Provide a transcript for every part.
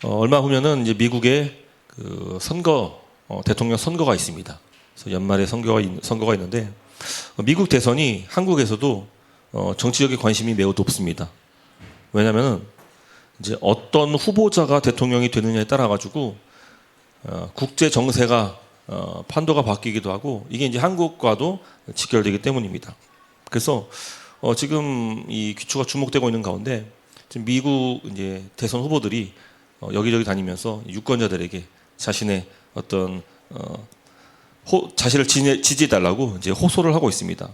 얼마 후면은 이제 미국에 그 선거, 대통령 선거가 있습니다. 그래서 연말에 선거가 있는데 미국 대선이 한국에서도 정치적인 관심이 매우 높습니다. 왜냐하면 이제 어떤 후보자가 대통령이 되느냐에 따라 가지고 국제 정세가 판도가 바뀌기도 하고 이게 이제 한국과도 직결되기 때문입니다. 그래서 지금 이 귀추가 주목되고 있는 가운데 지금 미국 이제 대선 후보들이 여기저기 다니면서 유권자들에게 자신의 어떤 자신을 지지해달라고 이제 호소를 하고 있습니다.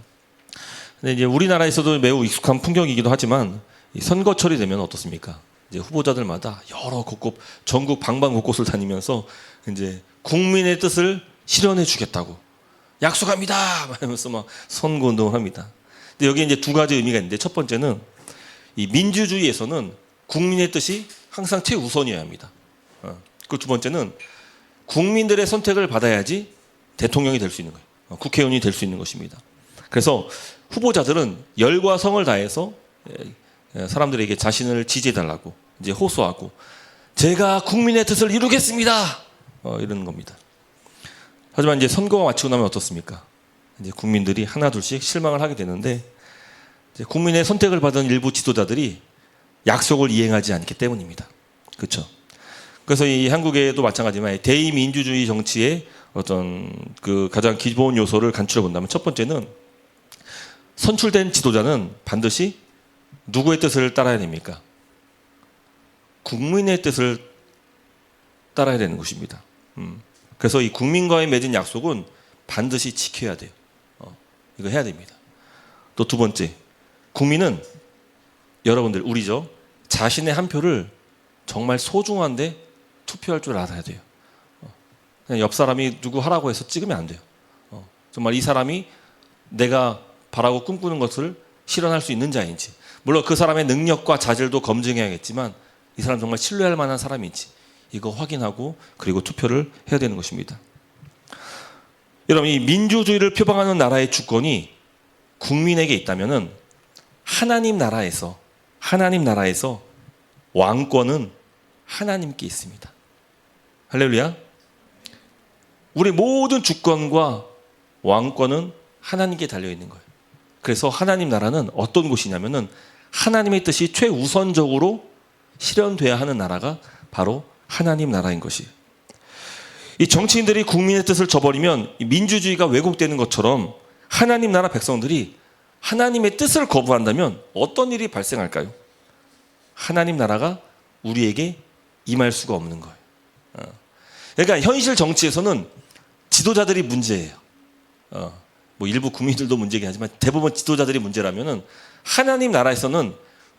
근데 이제 우리나라에서도 매우 익숙한 풍경이기도 하지만 이 선거철이 되면 어떻습니까? 이제 후보자들마다 여러 곳곳 전국 방방곳곳을 다니면서 이제 국민의 뜻을 실현해 주겠다고 약속합니다 하면서 막 선거운동을 합니다. 근데 여기에 이제 두 가지 의미가 있는데 첫 번째는 이 민주주의에서는 국민의 뜻이 항상 최우선이어야 합니다. 그 두 번째는 국민들의 선택을 받아야지 대통령이 될 수 있는 거예요. 국회의원이 될 수 있는 것입니다. 그래서 후보자들은 열과 성을 다해서 사람들에게 자신을 지지해달라고 이제 호소하고 제가 국민의 뜻을 이루겠습니다. 이러는 겁니다. 하지만 이제 선거가 마치고 나면 어떻습니까? 이제 국민들이 하나둘씩 실망을 하게 되는데 이제 국민의 선택을 받은 일부 지도자들이 약속을 이행하지 않기 때문입니다. 그렇죠? 그래서 이 한국에도 마찬가지지만 대의민주주의 정치의 어떤 그 가장 기본 요소를 간추려 본다면 첫 번째는 선출된 지도자는 반드시 누구의 뜻을 따라야 됩니까? 국민의 뜻을 따라야 되는 것입니다. 그래서 이 국민과의 맺은 약속은 반드시 지켜야 돼요. 이거 해야 됩니다. 또 두 번째, 국민은 여러분들 우리죠. 자신의 한 표를 정말 소중한데 투표할 줄 알아야 돼요. 그냥 옆 사람이 누구 하라고 해서 찍으면 안 돼요. 정말 이 사람이 내가 바라고 꿈꾸는 것을 실현할 수 있는 자인지, 물론 그 사람의 능력과 자질도 검증해야겠지만 이 사람 정말 신뢰할 만한 사람인지 이거 확인하고 그리고 투표를 해야 되는 것입니다. 여러분, 이 민주주의를 표방하는 나라의 주권이 국민에게 있다면은 하나님 나라에서 왕권은 하나님께 있습니다. 할렐루야. 우리 모든 주권과 왕권은 하나님께 달려있는 거예요. 그래서 하나님 나라는 어떤 곳이냐면은 하나님의 뜻이 최우선적으로 실현돼야 하는 나라가 바로 하나님 나라인 것이에요. 이 정치인들이 국민의 뜻을 저버리면 민주주의가 왜곡되는 것처럼 하나님 나라 백성들이 하나님의 뜻을 거부한다면 어떤 일이 발생할까요? 하나님 나라가 우리에게 임할 수가 없는 거예요. 그러니까 현실 정치에서는 지도자들이 문제예요. 뭐 일부 국민들도 문제긴 하지만 대부분 지도자들이 문제라면은 하나님 나라에서는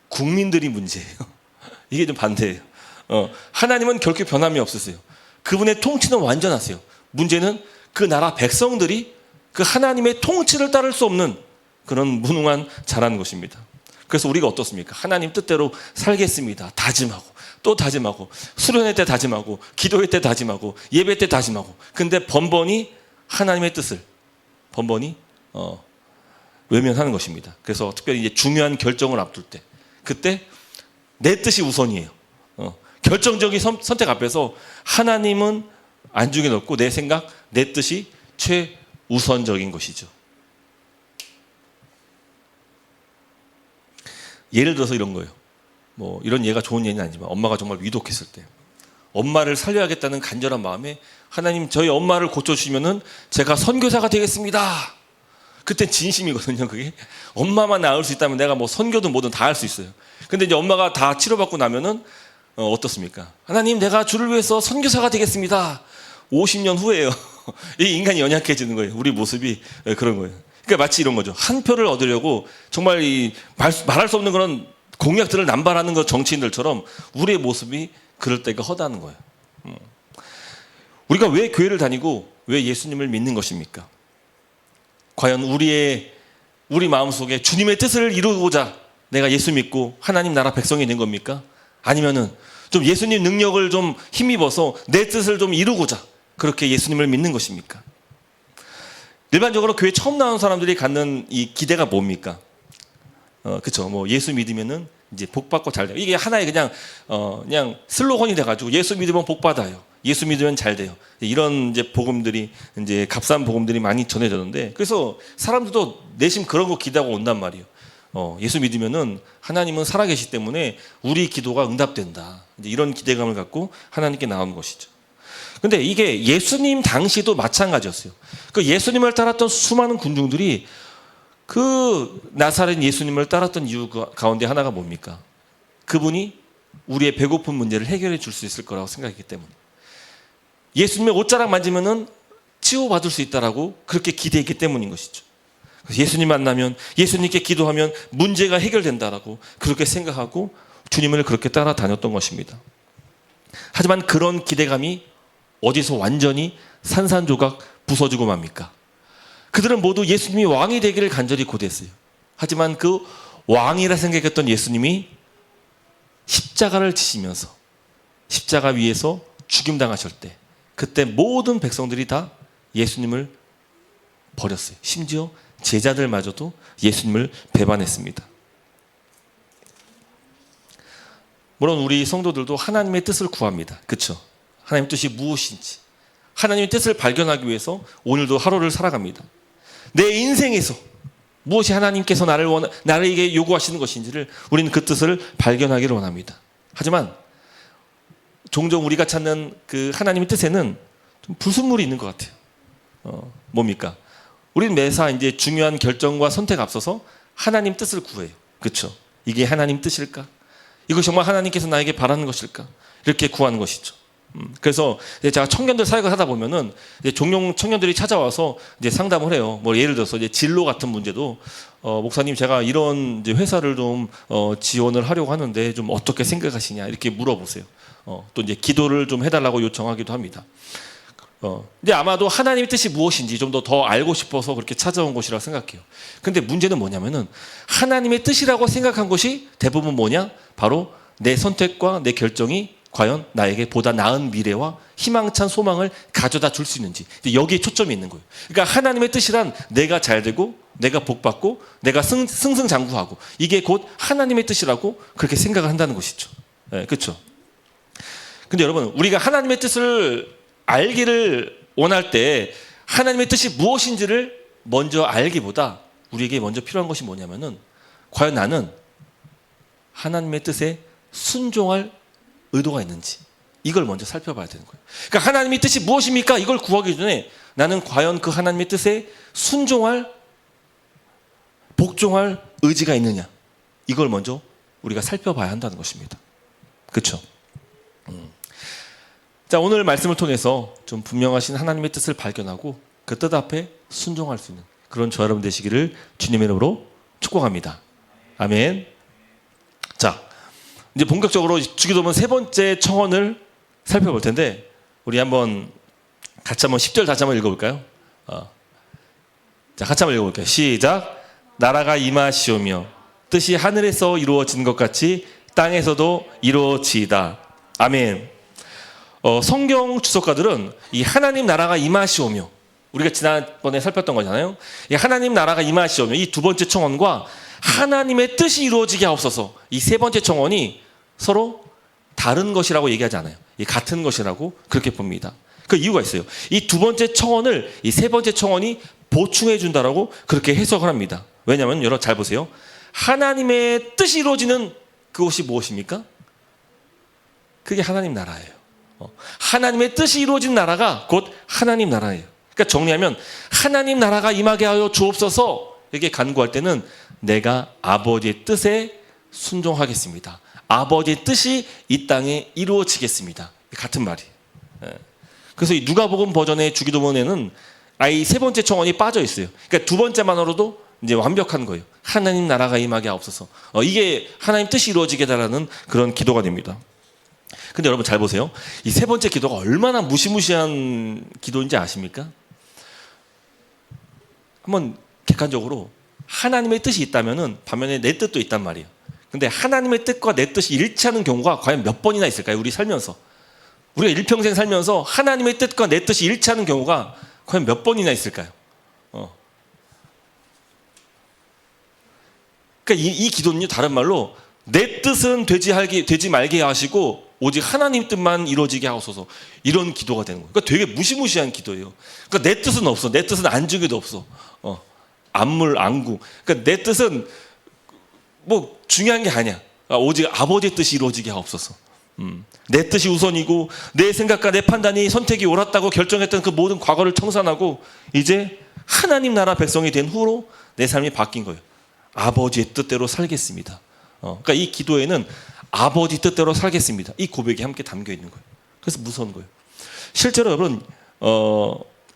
국민들이 문제예요. 이게 좀 반대예요. 하나님은 결코 변함이 없으세요. 그분의 통치는 완전하세요. 문제는 그 나라 백성들이 그 하나님의 통치를 따를 수 없는 그런 무능한 자라는 것입니다. 그래서 우리가 어떻습니까? 하나님 뜻대로 살겠습니다. 다짐하고 또 다짐하고 수련회 때 다짐하고 기도회 때 다짐하고 예배 때 다짐하고 근데 번번이 하나님의 뜻을 번번이 외면하는 것입니다. 그래서 특별히 이제 중요한 결정을 앞둘 때 그때 내 뜻이 우선이에요. 결정적인 선택 앞에서 하나님은 안중에 넣고 내 생각, 내 뜻이 최우선적인 것이죠. 예를 들어서 이런 거예요. 뭐 이런 예가 좋은 예는 아니지만 엄마가 정말 위독했을 때 엄마를 살려야겠다는 간절한 마음에 하나님 저희 엄마를 고쳐주시면은 제가 선교사가 되겠습니다. 그때 진심이거든요. 그게 엄마만 나을 수 있다면 내가 뭐 선교든 뭐든 다 할 수 있어요. 근데 이제 엄마가 다 치료받고 나면은 어떻습니까? 하나님 내가 주를 위해서 선교사가 되겠습니다. 50년 후에요. 이 인간이 연약해지는 거예요. 우리 모습이 그런 거예요. 그러니까 마치 이런 거죠. 한 표를 얻으려고 정말 말할 수 없는 그런 공약들을 남발하는 그 정치인들처럼 우리의 모습이 그럴 때가 허다한 거예요. 우리가 왜 교회를 다니고 왜 예수님을 믿는 것입니까? 과연 우리 마음속에 주님의 뜻을 이루고자 내가 예수 믿고 하나님 나라 백성이 된 겁니까? 아니면은 좀 예수님 능력을 좀 힘입어서 내 뜻을 좀 이루고자 그렇게 예수님을 믿는 것입니까? 일반적으로 교회 처음 나온 사람들이 갖는 이 기대가 뭡니까? 그쵸. 뭐 예수 믿으면은 이제 복 받고 잘 돼요. 이게 하나의 그냥 슬로건이 돼가지고 예수 믿으면 복 받아요. 예수 믿으면 잘 돼요. 이런 이제 복음들이 이제 값싼 복음들이 많이 전해졌는데, 그래서 사람들도 내심 그런 거 기대하고 온단 말이에요. 예수 믿으면은 하나님은 살아계시기 때문에 우리 기도가 응답된다. 이제 이런 기대감을 갖고 하나님께 나오는 것이죠. 근데 이게 예수님 당시도 마찬가지였어요. 그 예수님을 따랐던 수많은 군중들이 그 나사렛 예수님을 따랐던 이유 가운데 하나가 뭡니까? 그분이 우리의 배고픈 문제를 해결해 줄 수 있을 거라고 생각했기 때문에, 예수님의 옷자락 만지면은 치유받을 수 있다라고 그렇게 기대했기 때문인 것이죠. 예수님 만나면, 예수님께 기도하면 문제가 해결된다라고 그렇게 생각하고 주님을 그렇게 따라다녔던 것입니다. 하지만 그런 기대감이 어디서 완전히 산산조각 부서지고 맙니까? 그들은 모두 예수님이 왕이 되기를 간절히 고대했어요. 하지만 그 왕이라 생각했던 예수님이 십자가를 지시면서 십자가 위에서 죽임당하실 때, 그때 모든 백성들이 다 예수님을 버렸어요. 심지어 제자들마저도 예수님을 배반했습니다. 물론 우리 성도들도 하나님의 뜻을 구합니다. 그렇죠? 하나님의 뜻이 무엇인지, 하나님의 뜻을 발견하기 위해서 오늘도 하루를 살아갑니다. 내 인생에서 무엇이 하나님께서 나에게 요구하시는 것인지를 우리는 그 뜻을 발견하기를 원합니다. 하지만 종종 우리가 찾는 그 하나님의 뜻에는 좀 불순물이 있는 것 같아요. 뭡니까? 우리는 매사 이제 중요한 결정과 선택 앞서서 하나님 뜻을 구해요. 그렇죠? 이게 하나님 뜻일까? 이거 정말 하나님께서 나에게 바라는 것일까? 이렇게 구하는 것이죠. 그래서 제가 청년들 사역을 하다 보면은 이제 종종 청년들이 찾아와서 이제 상담을 해요. 뭐 예를 들어서 이제 진로 같은 문제도 목사님, 제가 이런 이제 회사를 좀 지원을 하려고 하는데 좀 어떻게 생각하시냐 이렇게 물어보세요. 또 이제 기도를 좀 해달라고 요청하기도 합니다. 근데 아마도 하나님의 뜻이 무엇인지 좀 더 알고 싶어서 그렇게 찾아온 것이라고 생각해요. 근데 문제는 뭐냐면은 하나님의 뜻이라고 생각한 것이 대부분 뭐냐? 바로 내 선택과 내 결정이 과연 나에게 보다 나은 미래와 희망찬 소망을 가져다 줄 수 있는지, 여기에 초점이 있는 거예요. 그러니까 하나님의 뜻이란 내가 잘 되고 내가 복받고 내가 승승장구하고, 이게 곧 하나님의 뜻이라고 그렇게 생각을 한다는 것이죠. 네, 그렇죠? 근데 여러분, 우리가 하나님의 뜻을 알기를 원할 때 하나님의 뜻이 무엇인지를 먼저 알기보다 우리에게 먼저 필요한 것이 뭐냐면은, 과연 나는 하나님의 뜻에 순종할 의도가 있는지, 이걸 먼저 살펴봐야 되는 거예요. 그러니까 하나님의 뜻이 무엇입니까? 이걸 구하기 전에 나는 과연 그 하나님의 뜻에 순종할, 복종할 의지가 있느냐, 이걸 먼저 우리가 살펴봐야 한다는 것입니다. 그렇죠? 자, 오늘 말씀을 통해서 좀 분명하신 하나님의 뜻을 발견하고 그 뜻 앞에 순종할 수 있는 그런 저와 여러분 되시기를 주님의 이름으로 축복합니다. 아멘. 자, 이제 본격적으로 주기도문 세 번째 청원을 살펴볼 텐데, 우리 같이 한번 10절 다시 한번 읽어볼까요? 자, 같이 한번 읽어볼게요. 시작. 나라가 임하시오며 뜻이 하늘에서 이루어진 것 같이 땅에서도 이루어지이다. 아멘. 성경 주석가들은 이 하나님 나라가 임하시오며, 우리가 지난번에 살폈던 거잖아요. 이 하나님 나라가 임하시오며, 이 두 번째 청원과 하나님의 뜻이 이루어지게 하옵소서, 이 세 번째 청원이 서로 다른 것이라고 얘기하지 않아요. 같은 것이라고 그렇게 봅니다. 그 이유가 있어요. 이 두 번째 청원을 이 세 번째 청원이 보충해 준다라고 그렇게 해석을 합니다. 왜냐하면 여러분 잘 보세요. 하나님의 뜻이 이루어지는 그것이 무엇입니까? 그게 하나님 나라예요. 하나님의 뜻이 이루어진 나라가 곧 하나님 나라예요. 그러니까 정리하면, 하나님 나라가 임하게 하여 주옵소서 이렇게 간구할 때는 내가 아버지의 뜻에 순종하겠습니다. 아버지의 뜻이 이 땅에 이루어지겠습니다. 같은 말이에요. 그래서 이 누가복음 버전의 주기도문에는 이 세 번째 청원이 빠져 있어요. 그러니까 두 번째만으로도 이제 완벽한 거예요. 하나님 나라가 임하게 하옵소서. 이게 하나님 뜻이 이루어지게 달라는 그런 기도가 됩니다. 근데 여러분 잘 보세요. 이 세 번째 기도가 얼마나 무시무시한 기도인지 아십니까? 한번 객관적으로 하나님의 뜻이 있다면은 반면에 내 뜻도 있단 말이에요. 근데 하나님의 뜻과 내 뜻이 일치하는 경우가 과연 몇 번이나 있을까요? 우리 살면서. 우리가 일평생 살면서 하나님의 뜻과 내 뜻이 일치하는 경우가 과연 몇 번이나 있을까요? 그러니까 이 기도는요, 다른 말로 내 뜻은 되지 말게 하시고 오직 하나님 뜻만 이루어지게 하옵소서. 이런 기도가 되는 거예요. 그러니까 되게 무시무시한 기도예요. 그러니까 내 뜻은 없어. 내 뜻은 안중에도 없어. 안물 안구. 그러니까 내 뜻은 뭐 중요한 게 아니야. 오직 아버지의 뜻이 이루어지게 하옵소서. 내 뜻이 우선이고 내 생각과 내 판단이 선택이 옳았다고 결정했던 그 모든 과거를 청산하고 이제 하나님 나라 백성이 된 후로 내 삶이 바뀐 거예요. 아버지의 뜻대로 살겠습니다. 그러니까 이 기도에는 아버지 뜻대로 살겠습니다. 이 고백이 함께 담겨 있는 거예요. 그래서 무서운 거예요. 실제로 여러분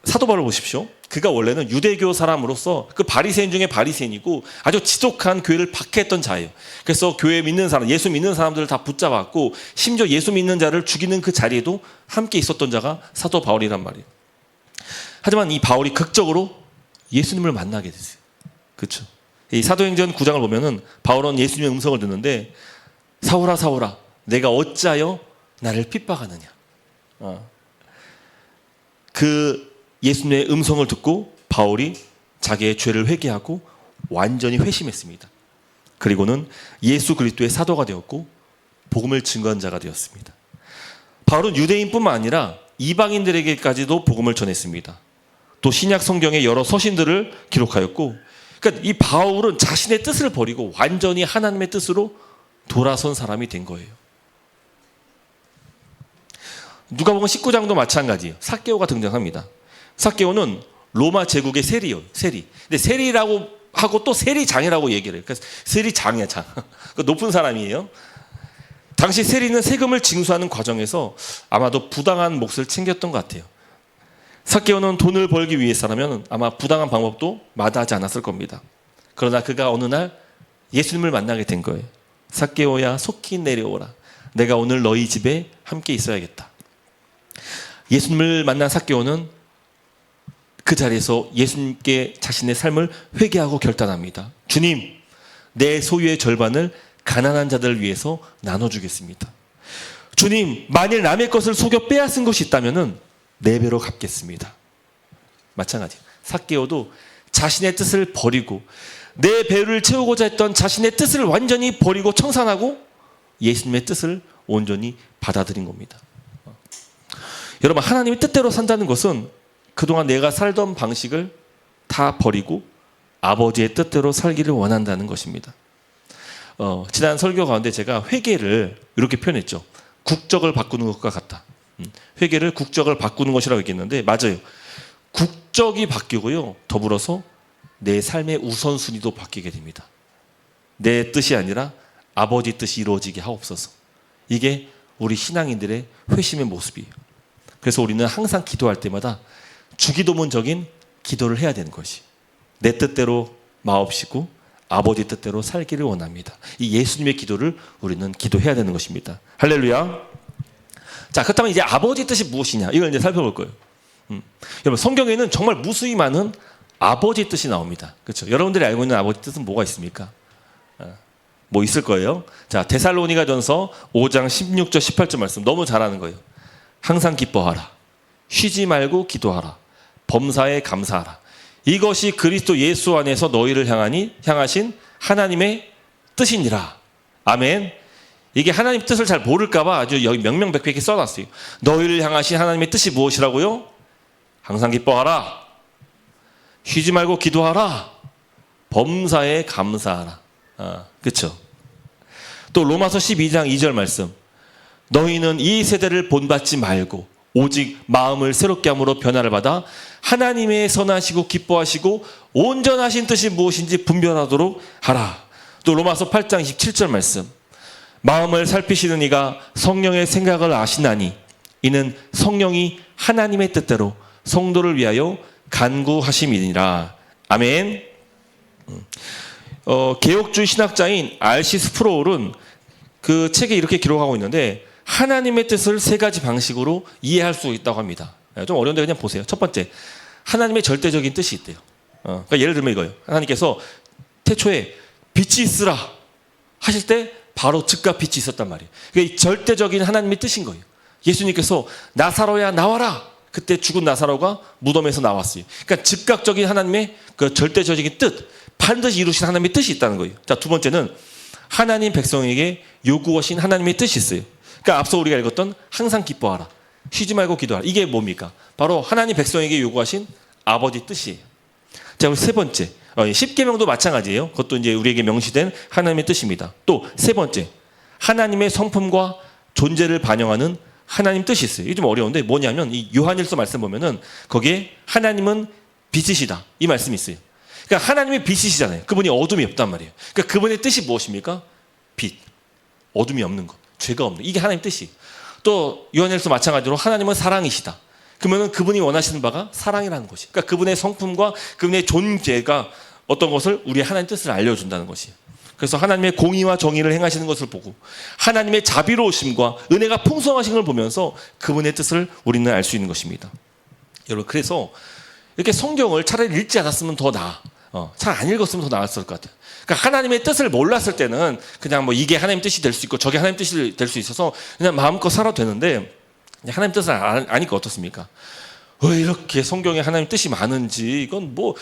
사도 바울을 보십시오. 그가 원래는 유대교 사람으로서 그 바리새인 중에 바리새인이고 아주 지독한 교회를 박해했던 자예요. 그래서 교회 믿는 사람, 예수 믿는 사람들을 다 붙잡았고 심지어 예수 믿는 자를 죽이는 그 자리에도 함께 있었던 자가 사도 바울이란 말이에요. 하지만 이 바울이 극적으로 예수님을 만나게 됐어요. 그렇죠? 이 사도행전 9장을 보면은 바울은 예수님의 음성을 듣는데 사울아 사울아 내가 어찌하여 나를 핍박하느냐. 그 예수님의 음성을 듣고 바울이 자기의 죄를 회개하고 완전히 회심했습니다. 그리고는 예수 그리스도의 사도가 되었고 복음을 증거한 자가 되었습니다. 바울은 유대인뿐만 아니라 이방인들에게까지도 복음을 전했습니다. 또 신약 성경의 여러 서신들을 기록하였고, 그러니까 이 바울은 자신의 뜻을 버리고 완전히 하나님의 뜻으로 돌아선 사람이 된 거예요. 누가복음 19장도 마찬가지예요. 삭개오가 등장합니다. 삭개오는 로마 제국의 세리예요. 세리. 근데 세리라고 하고 또 세리장이라고 얘기를 해요. 그래서 세리장이야, 장. 높은 사람이에요. 당시 세리는 세금을 징수하는 과정에서 아마도 부당한 몫을 챙겼던 것 같아요. 삭개오는 돈을 벌기 위해서라면 아마 부당한 방법도 마다하지 않았을 겁니다. 그러나 그가 어느 날 예수님을 만나게 된 거예요. 삭개오야 속히 내려오라. 내가 오늘 너희 집에 함께 있어야겠다. 예수님을 만난 삭개오는 그 자리에서 예수님께 자신의 삶을 회개하고 결단합니다. 주님, 내 소유의 절반을 가난한 자들을 위해서 나눠주겠습니다. 주님, 만일 남의 것을 속여 빼앗은 것이 있다면 4배로 갚겠습니다. 마찬가지. 삭개오도 자신의 뜻을 버리고 내 배를 채우고자 했던 자신의 뜻을 완전히 버리고 청산하고 예수님의 뜻을 온전히 받아들인 겁니다. 여러분, 하나님의 뜻대로 산다는 것은 그동안 내가 살던 방식을 다 버리고 아버지의 뜻대로 살기를 원한다는 것입니다. 지난 설교 가운데 제가 회개를 이렇게 표현했죠. 국적을 바꾸는 것과 같다. 회개를 국적을 바꾸는 것이라고 얘기했는데 맞아요. 국적이 바뀌고요. 더불어서 내 삶의 우선순위도 바뀌게 됩니다. 내 뜻이 아니라 아버지 뜻이 이루어지게 하옵소서. 이게 우리 신앙인들의 회심의 모습이에요. 그래서 우리는 항상 기도할 때마다 주기도문적인 기도를 해야 되는 것이 내 뜻대로 마옵시고 아버지 뜻대로 살기를 원합니다. 이 예수님의 기도를 우리는 기도해야 되는 것입니다. 할렐루야. 자, 그렇다면 이제 아버지 뜻이 무엇이냐 이걸 이제 살펴볼 거예요. 여러분, 성경에는 정말 무수히 많은 아버지 뜻이 나옵니다. 그렇죠? 여러분들이 알고 있는 아버지 뜻은 뭐가 있습니까? 뭐 있을 거예요. 자, 데살로니가전서 5장 16절 18절 말씀 너무 잘 아는 거예요. 항상 기뻐하라. 쉬지 말고 기도하라. 범사에 감사하라. 이것이 그리스도 예수 안에서 너희를 향하신 하나님의 뜻이니라. 아멘. 이게 하나님 뜻을 잘 모를까 봐 아주 여기 명명백백히 써놨어요. 너희를 향하신 하나님의 뜻이 무엇이라고요? 항상 기뻐하라. 쉬지 말고 기도하라. 범사에 감사하라. 그렇죠? 또 로마서 12장 2절 말씀. 너희는 이 세대를 본받지 말고 오직 마음을 새롭게 함으로 변화를 받아 하나님의 선하시고 기뻐하시고 온전하신 뜻이 무엇인지 분별하도록 하라. 또 로마서 8장 27절 말씀. 마음을 살피시는 이가 성령의 생각을 아시나니 이는 성령이 하나님의 뜻대로 성도를 위하여 간구하심이니라. 아멘. 개혁주의 신학자인 R.C. 스프로울은 그 책에 이렇게 기록하고 있는데 하나님의 뜻을 3가지 방식으로 이해할 수 있다고 합니다. 좀 어려운데 그냥 보세요. 첫 번째, 하나님의 절대적인 뜻이 있대요. 그러니까 예를 들면 이거예요. 하나님께서 태초에 빛이 있으라 하실 때 바로 즉각 빛이 있었단 말이에요. 그러니까 절대적인 하나님의 뜻인 거예요. 예수님께서 나사로야 나와라. 그때 죽은 나사로가 무덤에서 나왔어요. 그러니까 즉각적인 하나님의 그 절대적인 뜻, 반드시 이루신 하나님의 뜻이 있다는 거예요. 자, 두 번째는 하나님 백성에게 요구하신 하나님의 뜻이 있어요. 그러니까 앞서 우리가 읽었던 항상 기뻐하라, 쉬지 말고 기도하라. 이게 뭡니까? 바로 하나님 백성에게 요구하신 아버지 뜻이에요. 자, 그리고 세 번째, 십계명도 마찬가지예요. 그것도 이제 우리에게 명시된 하나님의 뜻입니다. 또 세 번째, 하나님의 성품과 존재를 반영하는 하나님 뜻이 있어요. 이게 좀 어려운데 뭐냐면 이 요한일서 말씀 보면은 거기에 하나님은 빛이시다 이 말씀이 있어요. 그러니까 하나님이 빛이시잖아요. 그분이 어둠이 없단 말이에요. 그러니까 그분의 뜻이 무엇입니까? 빛, 어둠이 없는 것, 죄가 없는 것. 이게 하나님 뜻이에요. 또 요한일서 마찬가지로 하나님은 사랑이시다. 그러면 그분이 원하시는 바가 사랑이라는 것이. 그러니까 그분의 성품과 그분의 존재가 어떤 것을 우리의 하나님 뜻을 알려준다는 것이에요. 그래서 하나님의 공의와 정의를 행하시는 것을 보고 하나님의 자비로우심과 은혜가 풍성하신 걸 보면서 그분의 뜻을 우리는 알 수 있는 것입니다. 여러분, 그래서 이렇게 성경을 차라리 읽지 않았으면 더 나아. 잘 안 읽었으면 더 나았을 것 같아요. 그러니까 하나님의 뜻을 몰랐을 때는 그냥 뭐 이게 하나님 뜻이 될 수 있고 저게 하나님 뜻이 될 수 있어서 그냥 마음껏 살아도 되는데 하나님 뜻을 아니까 어떻습니까? 왜 이렇게 성경에 하나님 뜻이 많은지 이건 뭐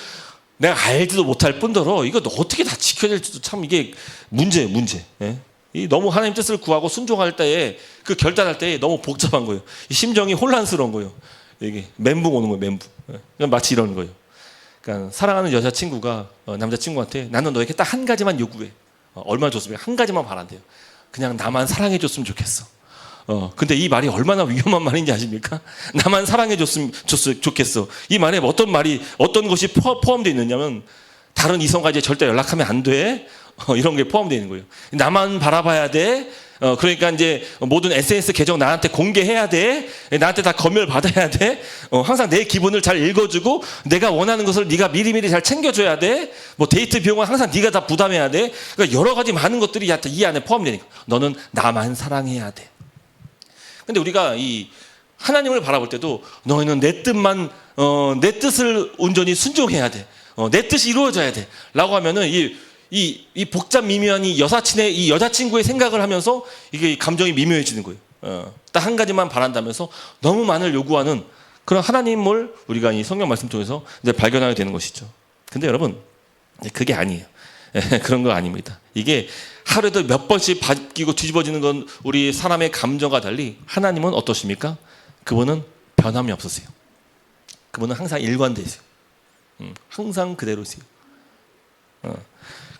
내가 알지도 못할 뿐더러 이거 어떻게 다 지켜야 될지도 참 이게 문제예요, 문제. 예? 이 너무 하나님 뜻을 구하고 순종할 때에 그 결단할 때에 너무 복잡한 거예요. 이 심정이 혼란스러운 거예요. 이게 멘붕 오는 거예요, 멘붕. 예? 마치 이런 거예요. 그러니까 사랑하는 여자친구가 남자친구한테 나는 너에게 딱 한 가지만 요구해. 얼마나 좋습니까? 한 가지만 바란대요. 그냥 나만 사랑해줬으면 좋겠어. 근데 이 말이 얼마나 위험한 말인지 아십니까? 나만 사랑해줬으면 좋겠어. 이 말에 어떤 것이 포함되어 있느냐면 다른 이성과 이제 절대 연락하면 안 돼. 이런 게 포함되어 있는 거예요. 나만 바라봐야 돼. 그러니까 이제 모든 SNS 계정 나한테 공개해야 돼. 나한테 다 검열 받아야 돼. 항상 내 기분을 잘 읽어주고 내가 원하는 것을 네가 미리미리 잘 챙겨줘야 돼. 뭐 데이트 비용은 항상 네가 다 부담해야 돼. 그러니까 여러 가지 많은 것들이 이 안에 포함되니까 너는 나만 사랑해야 돼. 근데 우리가 이 하나님을 바라볼 때도 너희는 내 뜻만 내 뜻을 온전히 순종해야 돼. 내 뜻이 이루어져야 돼. 라고 하면은 이 복잡 미묘한 이 여자친구의 생각을 하면서 이게 감정이 미묘해지는 거예요. 딱 한 가지만 바란다면서 너무 많은 요구하는 그런 하나님을 우리가 이 성경 말씀 통해서 이제 발견하게 되는 것이죠. 근데 여러분, 그게 아니에요. 그런 거 아닙니다. 이게 하루에도 몇 번씩 바뀌고 뒤집어지는 건 우리 사람의 감정과 달리 하나님은 어떠십니까? 그분은 변함이 없으세요. 그분은 항상 일관되세요. 항상 그대로세요.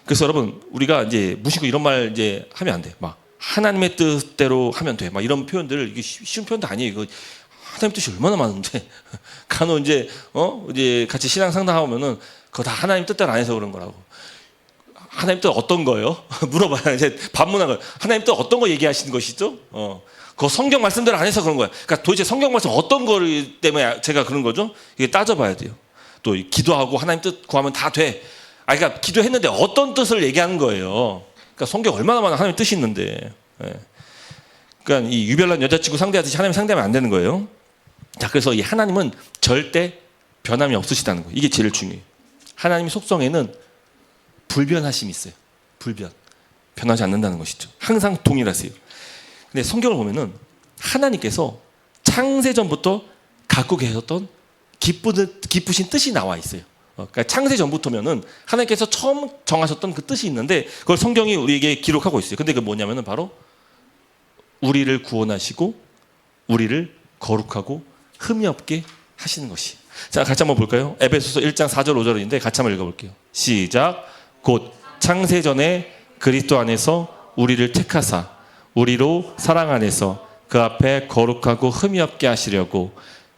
그래서 여러분, 우리가 이제 무심코 이런 말 이제 하면 안 돼. 막 하나님의 뜻대로 하면 돼. 막 이런 표현들, 이게 쉬운 표현도 아니에요. 이거 하나님 뜻이 얼마나 많은데 간혹 이제 같이 신앙 상담하면은 그거 다 하나님 뜻대로 안 해서 그런 거라고. 하나님 뜻 어떤 거요? 물어봐요. 이제 반문한 거예요. 하나님 뜻 어떤 거 얘기하시는 것이죠? 그 성경 말씀대로 안 해서 그런 거예요. 그러니까 도대체 성경 말씀 어떤 거 때문에 제가 그런 거죠? 이게 따져봐야 돼요. 또 기도하고 하나님 뜻 구하면 다 돼. 그러니까 기도했는데 어떤 뜻을 얘기하는 거예요? 그러니까 성경 얼마나 많은 하나님 뜻이 있는데. 그러니까 이 유별난 여자친구 상대하듯이 하나님 상대하면 안 되는 거예요. 자, 그래서 이 하나님은 절대 변함이 없으시다는 거예요. 이게 제일 중요해요. 하나님 속성에는 불변하심이 있어요. 변하지 않는다는 것이죠. 항상 동일하세요. 근데 성경을 보면은 하나님께서 창세전부터 갖고 계셨던 기쁘신 뜻이 나와 있어요. 그러니까 창세전부터면은 하나님께서 처음 정하셨던 그 뜻이 있는데 그걸 성경이 우리에게 기록하고 있어요. 근데 그게 뭐냐면은 바로 우리를 구원하시고 우리를 거룩하고 흠이 없게 하시는 것이. 자, 같이 한번 볼까요? 에베소서 1장 4절 5절인데 같이 한번 읽어볼게요. 시작. 곧 창세전에 그리스도 안에서 우리를 택하사 우리로 사랑 안에서 그 앞에 거룩하고 흠이 없게 하시려고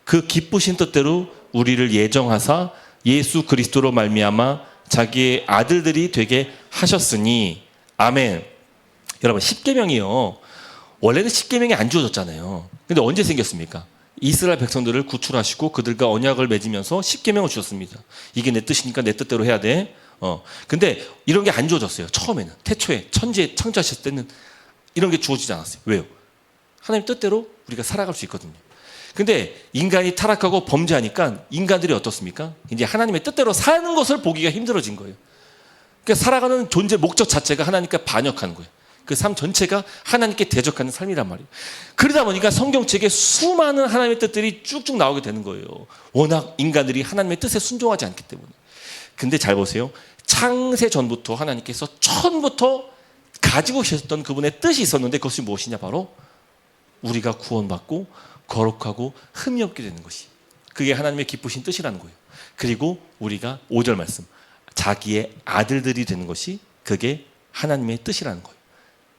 그 기쁘신 뜻대로 우리를 예정하사 예수 그리스도로 말미암아 자기의 아들들이 되게 하셨으니 아멘. 여러분, 십계명이요, 원래는 십계명이 안 주어졌잖아요. 근데 언제 생겼습니까? 이스라엘 백성들을 구출하시고 그들과 언약을 맺으면서 십계명을 주셨습니다. 이게 내 뜻이니까 내 뜻대로 해야 돼. 근데 이런 게 안 주어졌어요. 처음에는, 태초에 천지에 창조하셨을 때는 이런 게 주어지지 않았어요. 왜요? 하나님 뜻대로 우리가 살아갈 수 있거든요. 근데 인간이 타락하고 범죄하니까 인간들이 어떻습니까? 이제 하나님의 뜻대로 사는 것을 보기가 힘들어진 거예요. 그러니까 살아가는 존재 목적 자체가 하나님께 반역하는 거예요. 그 삶 전체가 하나님께 대적하는 삶이란 말이에요. 그러다 보니까 성경책에 수많은 하나님의 뜻들이 쭉쭉 나오게 되는 거예요. 워낙 인간들이 하나님의 뜻에 순종하지 않기 때문에. 근데 잘 보세요. 창세 전부터 하나님께서 처음부터 가지고 계셨던 그분의 뜻이 있었는데 그것이 무엇이냐? 바로 우리가 구원받고 거룩하고 흠이 없게 되는 것이, 그게 하나님의 기쁘신 뜻이라는 거예요. 그리고 우리가 5절 말씀, 자기의 아들들이 되는 것이 그게 하나님의 뜻이라는 거예요.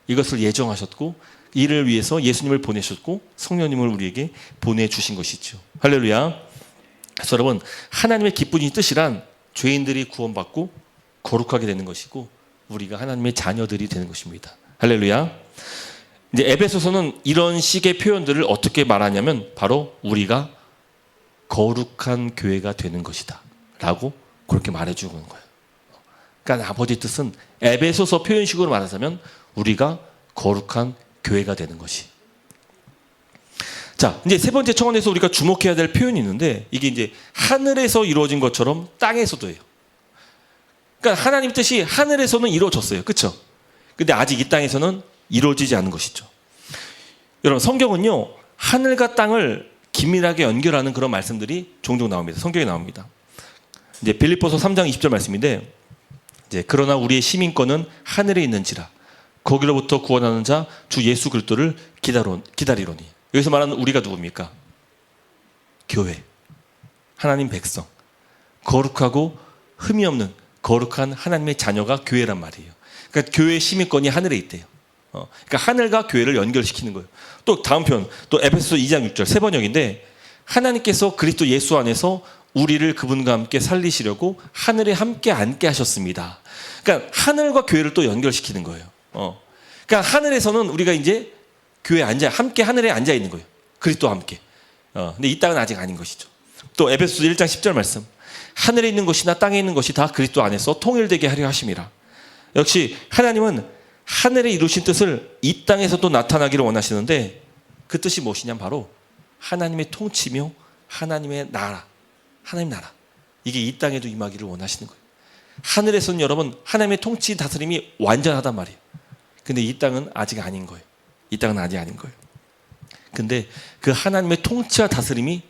이것을 예정하셨고 이를 위해서 예수님을 보내셨고 성령님을 우리에게 보내주신 것이죠. 할렐루야. 그래서 여러분, 하나님의 기쁘신 뜻이란 죄인들이 구원받고 거룩하게 되는 것이고 우리가 하나님의 자녀들이 되는 것입니다. 할렐루야. 이제 에베소서는 이런 식의 표현들을 어떻게 말하냐면 바로 우리가 거룩한 교회가 되는 것이다 라고 그렇게 말해주는 거예요. 그러니까 아버지의 뜻은 에베소서 표현식으로 말하자면 우리가 거룩한 교회가 되는 것이. 자, 이제 세 번째 청원에서 우리가 주목해야 될 표현이 있는데 이게 이제 하늘에서 이루어진 것처럼 땅에서도 해요. 그러니까 하나님 뜻이 하늘에서는 이루어졌어요. 그렇죠? 근데 아직 이 땅에서는 이루어지지 않은 것이죠. 여러분, 성경은요 하늘과 땅을 긴밀하게 연결하는 그런 말씀들이 종종 나옵니다. 성경에 나옵니다. 이제 빌립보서 3장 20절 말씀인데, 이제 그러나 우리의 시민권은 하늘에 있는지라 거기로부터 구원하는 자 주 예수 그리스도를 기다리로니. 여기서 말하는 우리가 누굽니까? 교회, 하나님 백성, 거룩하고 흠이 없는 거룩한 하나님의 자녀가 교회란 말이에요. 그러니까 교회의 시민권이 하늘에 있대요. 그러니까 하늘과 교회를 연결시키는 거예요. 또 다음 편, 또 에베소서 2장 6절 세 번역인데, 하나님께서 그리스도 예수 안에서 우리를 그분과 함께 살리시려고 하늘에 함께 앉게 하셨습니다. 그러니까 하늘과 교회를 또 연결시키는 거예요. 그러니까 하늘에서는 우리가 이제 교회에 함께 하늘에 앉아 있는 거예요. 그리스도와 함께. 근데 이 땅은 아직 아닌 것이죠. 또 에베소서 1장 10절 말씀, 하늘에 있는 것이나 땅에 있는 것이 다 그리스도 안에서 통일되게 하려 하심이라. 역시 하나님은 하늘에 이루신 뜻을 이 땅에서도 나타나기를 원하시는데 그 뜻이 무엇이냐면 바로 하나님의 통치며 하나님의 나라, 하나님 나라, 이게 이 땅에도 임하기를 원하시는 거예요. 하늘에서는 여러분 하나님의 통치 다스림이 완전하단 말이에요. 근데 이 땅은 아직 아닌 거예요. 이 땅은 아직 아닌 거예요. 근데 그 하나님의 통치와 다스림이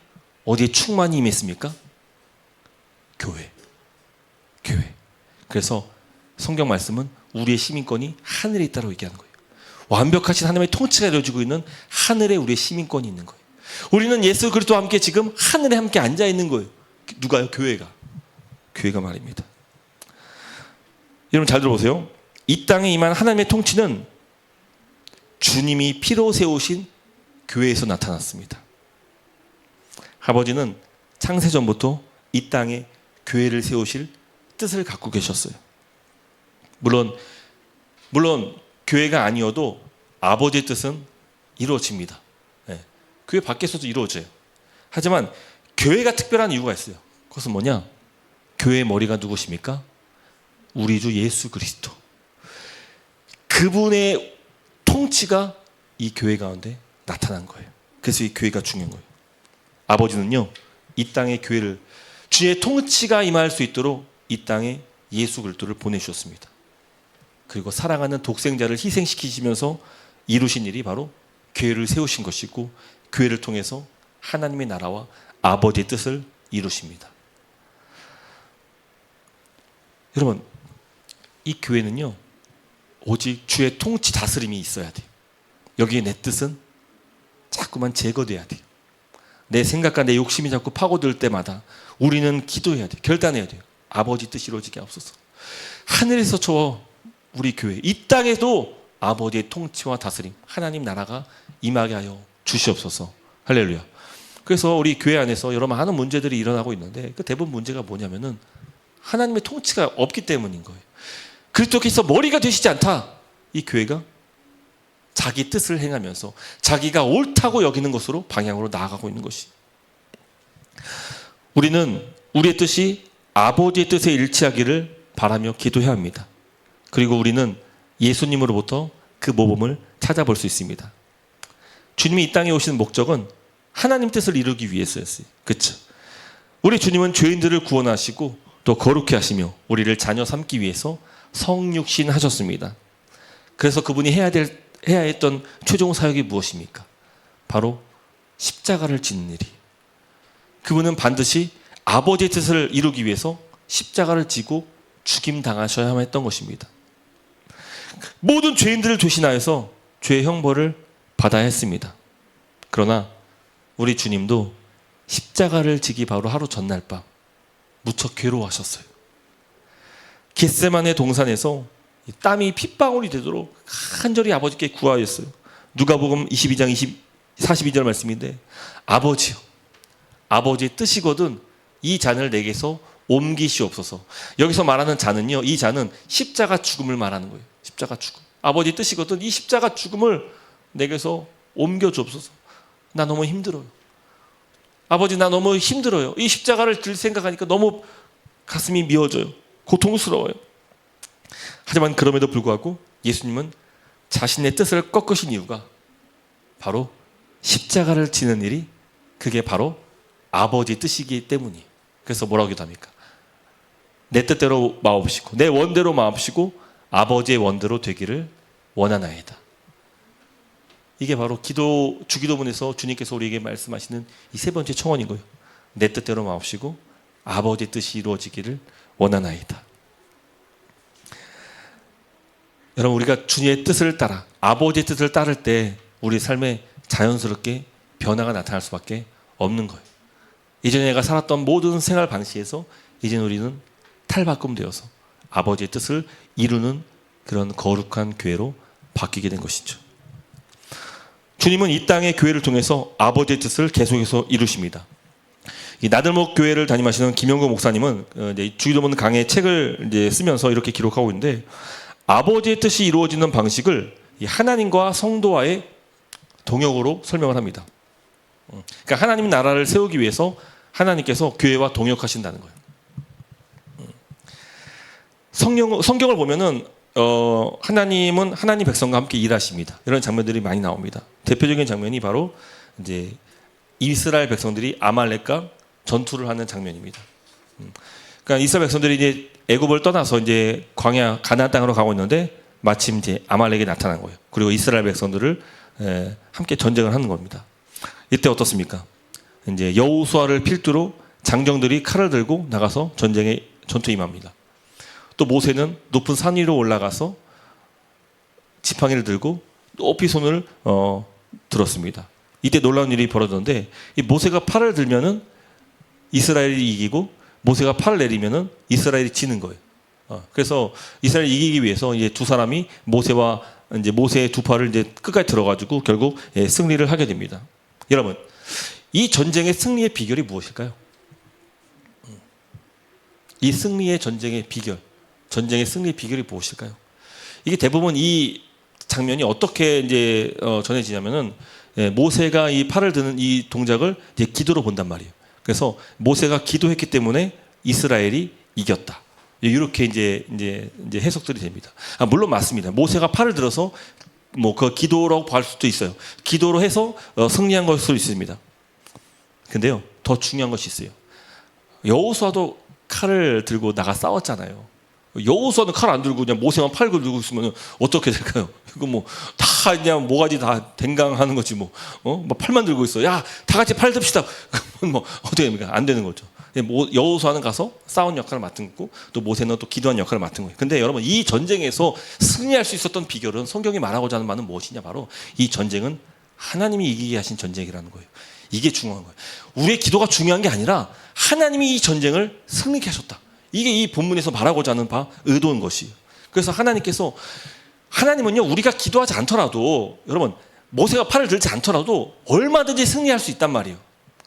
어디에 충만히 임했습니까? 교회. 그래서 성경 말씀은 우리의 시민권이 하늘에 있다고 얘기하는 거예요. 완벽하신 하나님의 통치가 이루어지고 있는 하늘에 우리의 시민권이 있는 거예요. 우리는 예수 그리스도와 함께 지금 하늘에 함께 앉아 있는 거예요. 누가요? 교회가 말입니다. 여러분 잘 들어보세요. 이 땅에 임한 하나님의 통치는 주님이 피로 세우신 교회에서 나타났습니다. 아버지는 창세전부터 이 땅에 교회를 세우실 뜻을 갖고 계셨어요. 물론 교회가 아니어도 아버지의 뜻은 이루어집니다. 네. 교회 밖에서도 이루어져요. 하지만 교회가 특별한 이유가 있어요. 그것은 뭐냐? 교회의 머리가 누구십니까? 우리 주 예수 그리스도. 그분의 통치가 이 교회 가운데 나타난 거예요. 그래서 이 교회가 중요한 거예요. 아버지는요 이 땅의 교회를 주의 통치가 임할 수 있도록 이 땅에 예수 그리스도를 보내주셨습니다. 그리고 사랑하는 독생자를 희생시키시면서 이루신 일이 바로 교회를 세우신 것이고, 교회를 통해서 하나님의 나라와 아버지의 뜻을 이루십니다. 여러분, 이 교회는요 오직 주의 통치 다스림이 있어야 돼요. 여기에 내 뜻은 자꾸만 제거돼야 돼요. 내 생각과 내 욕심이 자꾸 파고들 때마다 우리는 기도해야 돼요. 결단해야 돼요. 아버지 뜻이 이루어지게 하옵소서. 하늘에서 저 우리 교회, 이 땅에도 아버지의 통치와 다스림, 하나님 나라가 임하게 하여 주시옵소서. 할렐루야. 그래서 우리 교회 안에서 여러 많은 문제들이 일어나고 있는데 그 대부분 문제가 뭐냐면은 하나님의 통치가 없기 때문인 거예요. 그리스도께서 머리가 되시지 않다. 이 교회가 자기 뜻을 행하면서 자기가 옳다고 여기는 것으로 방향으로 나아가고 있는 것이. 우리는 우리의 뜻이 아버지의 뜻에 일치하기를 바라며 기도해야 합니다. 그리고 우리는 예수님으로부터 그 모범을 찾아볼 수 있습니다. 주님이 이 땅에 오시는 목적은 하나님 뜻을 이루기 위해서였어요. 그렇죠? 우리 주님은 죄인들을 구원하시고 또 거룩해 하시며 우리를 자녀 삼기 위해서 성육신 하셨습니다. 그래서 그분이 해야 했던 최종 사역이 무엇입니까? 바로 십자가를 짓는 일이. 그분은 반드시 아버지의 뜻을 이루기 위해서 십자가를 지고 죽임 당하셔야만 했던 것입니다. 모든 죄인들을 대신하여서 죄의 형벌을 받아야 했습니다. 그러나 우리 주님도 십자가를 지기 바로 하루 전날 밤 무척 괴로워하셨어요. 겟세마네 동산에서 땀이 핏방울이 되도록 간절히 아버지께 구하였어요. 누가복음 22장 42절 말씀인데, 아버지요, 아버지의 뜻이거든 이 잔을 내게서 옮기시옵소서. 여기서 말하는 잔은요, 이 잔은 십자가 죽음을 말하는 거예요. 십자가 죽음. 아버지의 뜻이거든 이 십자가 죽음을 내게서 옮겨 주옵소서. 나 너무 힘들어요. 아버지, 나 너무 힘들어요. 이 십자가를 들 생각하니까 너무 가슴이 미어져요. 고통스러워요. 하지만 그럼에도 불구하고 예수님은 자신의 뜻을 꺾으신 이유가 바로 십자가를 지는 일이 그게 바로 아버지의 뜻이기 때문이에요. 그래서 뭐라고 기도합니까? 내 뜻대로 마옵시고 내 원대로 마옵시고 아버지의 원대로 되기를 원하나이다. 이게 바로 주기도문에서 주님께서 우리에게 말씀하시는 이 세 번째 청원인 거예요. 내 뜻대로 마옵시고 아버지의 뜻이 이루어지기를 원하나이다. 여러분, 우리가 주님의 뜻을 따라 아버지의 뜻을 따를 때 우리 삶에 자연스럽게 변화가 나타날 수밖에 없는 거예요. 이전에 내가 살았던 모든 생활 방식에서 이제는 우리는 탈바꿈되어서 아버지의 뜻을 이루는 그런 거룩한 교회로 바뀌게 된 것이죠. 주님은 이 땅의 교회를 통해서 아버지의 뜻을 계속해서 이루십니다. 이 나들목 교회를 담임하시는 김영구 목사님은 주기도문 강의 책을 이제 쓰면서 이렇게 기록하고 있는데, 아버지의 뜻이 이루어지는 방식을 하나님과 성도와의 동역으로 설명을 합니다. 그러니까 하나님 나라를 세우기 위해서 하나님께서 교회와 동역하신다는 거예요. 성경을 보면은 하나님은 하나님 백성과 함께 일하십니다. 이런 장면들이 많이 나옵니다. 대표적인 장면이 바로 이제 이스라엘 백성들이 아말렉과 전투를 하는 장면입니다. 그러니까 이스라엘 백성들이 이제 애굽을 떠나서 이제 광야 가나안 땅으로 가고 있는데 마침 이제 아말렉이 나타난 거예요. 그리고 이스라엘 백성들을 함께 전쟁을 하는 겁니다. 이때 어떻습니까? 이제 여호수아를 필두로 장정들이 칼을 들고 나가서 전투에 임합니다. 또 모세는 높은 산 위로 올라가서 지팡이를 들고 높이 손을 들었습니다. 이때 놀라운 일이 벌어졌는데, 이 모세가 팔을 들면은 이스라엘이 이기고 모세가 팔을 내리면은 이스라엘이 지는 거예요. 그래서 이스라엘을 이기기 위해서 이제 두 사람이 모세와 이제 모세의 두 팔을 이제 끝까지 들어가지고 결국 승리를 하게 됩니다. 여러분, 이 전쟁의 승리의 비결이 무엇일까요? 이 승리의 전쟁의 비결, 전쟁의 승리의 비결이 무엇일까요? 이게 대부분 이 장면이 어떻게 이제 전해지냐면은 모세가 이 팔을 드는 이 동작을 이제 기도로 본단 말이에요. 그래서 모세가 기도했기 때문에 이스라엘이 이겼다. 이렇게 이제 해석들이 됩니다. 물론 맞습니다. 모세가 팔을 들어서 뭐 그 기도라고 할 수도 있어요. 기도로 해서 승리한 것일 수도 있습니다. 근데요, 더 중요한 것이 있어요. 여호수아도 칼을 들고 나가 싸웠잖아요. 여호수아는 칼 안 들고 그냥 모세만 팔 들고 있으면 어떻게 될까요? 이거 뭐 다 그냥 모가지 다 댕강하는 거지 뭐. 뭐 팔만 들고 있어. 야, 다 같이 팔 듭시다. 뭐 어떻게 됩니까? 안 되는 거죠. 여호수아는 가서 싸운 역할을 맡은 거고, 또 모세는 또 기도한 역할을 맡은 거예요. 근데 여러분, 이 전쟁에서 승리할 수 있었던 비결은, 성경이 말하고자 하는 말은 무엇이냐? 바로 이 전쟁은 하나님이 이기게 하신 전쟁이라는 거예요. 이게 중요한 거예요. 우리의 기도가 중요한 게 아니라 하나님이 이 전쟁을 승리케 하셨다. 이게 이 본문에서 말하고자 하는 의도인 것이에요. 그래서 하나님은요, 우리가 기도하지 않더라도, 여러분, 모세가 팔을 들지 않더라도 얼마든지 승리할 수 있단 말이에요.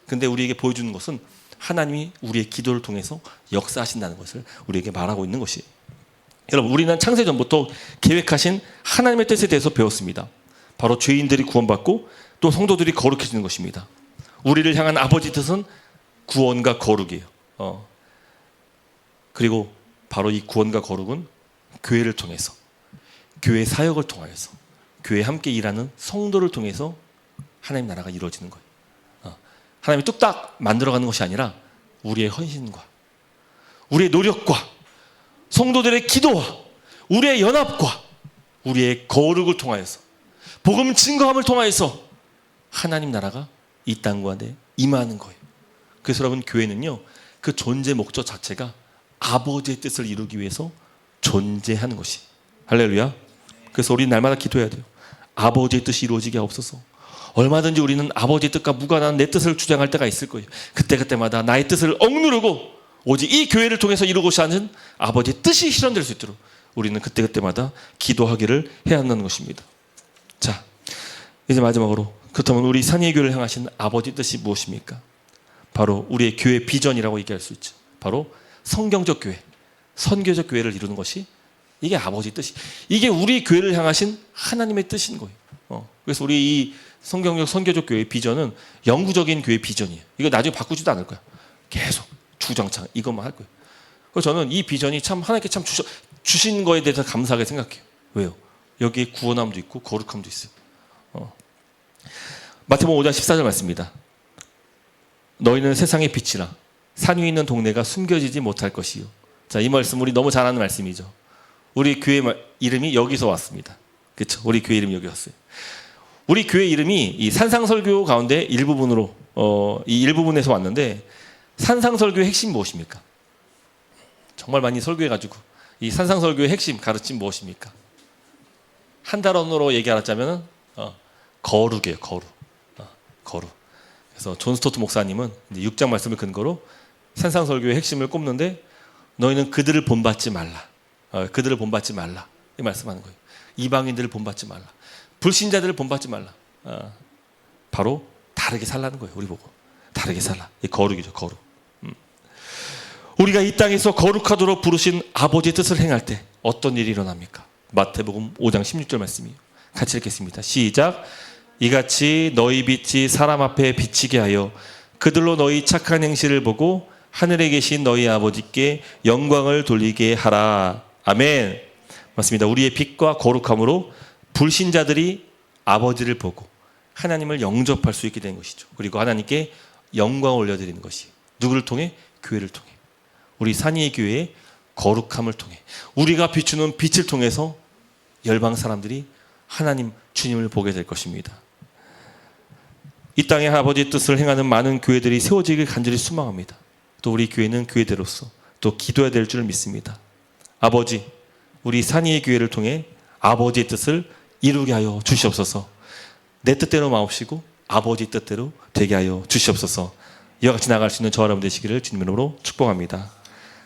근데 우리에게 보여주는 것은 하나님이 우리의 기도를 통해서 역사하신다는 것을 우리에게 말하고 있는 것이에요. 여러분, 우리는 창세전부터 계획하신 하나님의 뜻에 대해서 배웠습니다. 바로 죄인들이 구원받고 또 성도들이 거룩해지는 것입니다. 우리를 향한 아버지 뜻은 구원과 거룩이에요. 그리고 바로 이 구원과 거룩은 교회를 통해서, 교회 사역을 통하여서, 교회에 함께 일하는 성도를 통해서 하나님 나라가 이루어지는 거예요. 하나님이 뚝딱 만들어가는 것이 아니라 우리의 헌신과 우리의 노력과 성도들의 기도와 우리의 연합과 우리의 거룩을 통하여서, 복음 증거함을 통하여서 하나님 나라가 이 땅 가운데 임하는 거예요. 그래서 여러분, 교회는요, 그 존재 목적 자체가 아버지의 뜻을 이루기 위해서 존재하는 것이. 할렐루야. 그래서 우리는 날마다 기도해야 돼요. 아버지의 뜻이 이루어지게 하옵소서. 얼마든지 우리는 아버지의 뜻과 무관한 내 뜻을 주장할 때가 있을 거예요. 그때마다 나의 뜻을 억누르고 오직 이 교회를 통해서 이루고자 하는 아버지의 뜻이 실현될 수 있도록 우리는 그때마다 기도하기를 해야 한다는 것입니다. 자, 이제 마지막으로, 그렇다면 우리 산의 교회를 향하신 아버지 뜻이 무엇입니까? 바로 우리의 교회 비전이라고 얘기할 수 있죠. 바로 성경적 교회, 선교적 교회를 이루는 것이 이게 아버지 뜻이, 이게 우리 교회를 향하신 하나님의 뜻인 거예요. 그래서 우리 이 성경적 선교적 교회의 비전은 영구적인 교회 비전이에요. 이거 나중에 바꾸지도 않을 거야. 계속 주장창 이것만 할 거예요. 그래서 저는 이 비전이 참 하나님께 참 주신 거에 대해서 감사하게 생각해요. 왜요? 여기에 구원함도 있고 거룩함도 있어요. 마태복음 5장 14절 말씀입니다. 너희는 세상의 빛이라 산 위에 있는 동네가 숨겨지지 못할 것이요. 자, 이 말씀 우리 너무 잘 아는 말씀이죠. 우리 교회 이름이 여기서 왔습니다. 그렇죠? 우리 교회 이름이 여기 왔어요. 우리 교회 이름이 이 산상설교 가운데 일부분으로 이 일부분에서 왔는데, 산상설교의 핵심이 무엇입니까? 정말 많이 설교해가지고 이 산상설교의 핵심 가르침 무엇입니까? 한 단어로 얘기하자면 거룩이에요. 거룩. 그래서 존 스토트 목사님은 이제 6장 말씀을 근거로 산상설교의 핵심을 꼽는데, 너희는 그들을 본받지 말라. 그들을 본받지 말라. 이 말씀하는 거예요. 이방인들을 본받지 말라. 불신자들을 본받지 말라. 바로 다르게 살라는 거예요. 우리 보고 다르게 살라. 이 거룩이죠. 거룩. 우리가 이 땅에서 거룩하도록 부르신 아버지의 뜻을 행할 때 어떤 일이 일어납니까? 마태복음 5장 16절 말씀이에요. 같이 읽겠습니다. 시작. 이같이 너희 빛이 사람 앞에 비치게 하여 그들로 너희 착한 행실을 보고 하늘에 계신 너희 아버지께 영광을 돌리게 하라. 아멘. 맞습니다. 우리의 빛과 거룩함으로 불신자들이 아버지를 보고 하나님을 영접할 수 있게 된 것이죠. 그리고 하나님께 영광을 올려드리는 것이 누구를 통해? 교회를 통해. 우리 산이의 교회의 거룩함을 통해, 우리가 비추는 빛을 통해서 열방 사람들이 하나님 주님을 보게 될 것입니다. 이 땅에 아버지의 뜻을 행하는 많은 교회들이 세워지길 간절히 소망합니다. 또 우리 교회는 교회대로서 또 기도해야 될 줄 믿습니다. 아버지, 우리 산이의 교회를 통해 아버지의 뜻을 이루게 하여 주시옵소서. 내 뜻대로 마옵시고 아버지 뜻대로 되게 하여 주시옵소서. 이와 같이 나아갈 수 있는 저와 여러분 되시기를 주님 이름으로 축복합니다.